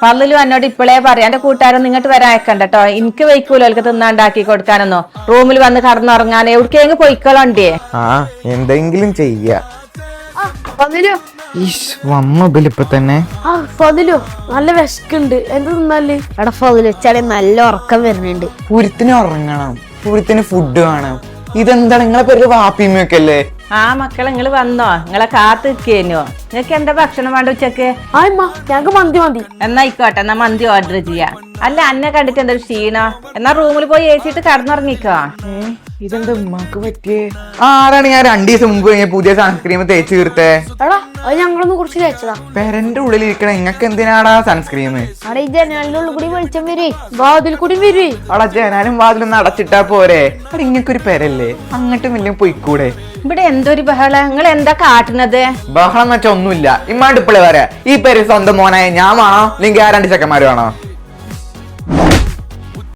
പള്ളിലും എന്നോട് ഇപ്പോഴേ പറയാം എന്റെ കൂട്ടുകാരൊന്നും ഇങ്ങോട്ട് വരാൻ അയക്കണ്ടോ. എനിക്ക് വയ്ക്കൂലോ അവർക്ക് തിന്നാണ്ടാക്കി കൊടുക്കാനൊന്നോ. റൂമിൽ വന്ന് കടന്നുറങ്ങാൻ എവിടേക്കെങ്കിലും പൊയ്ക്കളണ്ടേ. എന്തെങ്കിലും ചെയ്യാ. ഇപ്പൊ തന്നെ നല്ല വിശക്കുണ്ട്. എന്ത് തിന്നാല്? എടാ ഫതില് വെച്ചാലേ നല്ല ഉറക്കം വരുന്നുണ്ട്. പൂരത്തിന് ഉറങ്ങണം, പൂരത്തിന് ഫുഡ് വേണം. ഇതെന്താണ് നിങ്ങളെ പേര് വാപ്പിമ്മയൊക്കെ അല്ലേ? മക്കളെ നിങ്ങള് വന്നോ? നിങ്ങളെ കാത്ത് നിൽക്കേനോ? നിങ്ങക്ക് എന്താ ഭക്ഷണം വേണ്ട ഉച്ചക്ക്? ഞങ്ങക്ക് മന്തി മതി. എന്നായിക്കോട്ടെ, എന്നാ മന്തി ഓർഡർ ചെയ്യാം. അല്ല അന്നെ കണ്ടിട്ട് എന്തൊരു ക്ഷീണോ? എന്നാ റൂമിൽ പോയി ഏച്ചിട്ട് കടന്നുറങ്ങിക്കോ. ഇതെന്താ ഉമ്മാക്ക് പറ്റിയേ? അതാണ് ഞാൻ 2 ദിവസം മുമ്പ് പുതിയ സൺസ്ക്രീം തേച്ച് തീർത്തേ. എടാ അത് ഞങ്ങളൊന്ന് കുറിച്ച് തേച്ചതാ. പെരന്റെ ഉള്ളിലിരിക്കണ നിങ്ങക്ക് എന്തിനാടാ സൺസ്ക്രീം? അവിടെ ഈ ജനാലിന്റെ ഉള്ളിൽ കൂടി വെളിച്ചം വരേ, വാതിൽ കൂടി വരേ. അവിടെ ജനാലും വാതിലൊന്നും അടച്ചിട്ടാ പോരെ? അവിടെ ഇങ്ങക്കൊരു പെരല്ലേ, അങ്ങോട്ടും വലിയ പൊയ്ക്കൂടെ? ഇവിടെ എന്തൊരു ബഹളം, നിങ്ങൾ എന്താ കാട്ടുന്നത്? ബഹളം വെച്ചാ ഒന്നുമില്ല. ഇമ്മാണ്ട് ഇപ്പോഴേ പറയാ ഈ പേര് സ്വന്തം മോനായ ഞാൻ വേണോ അല്ലെങ്കിൽ ആ 2 ചെക്കന്മാര് വേണോ?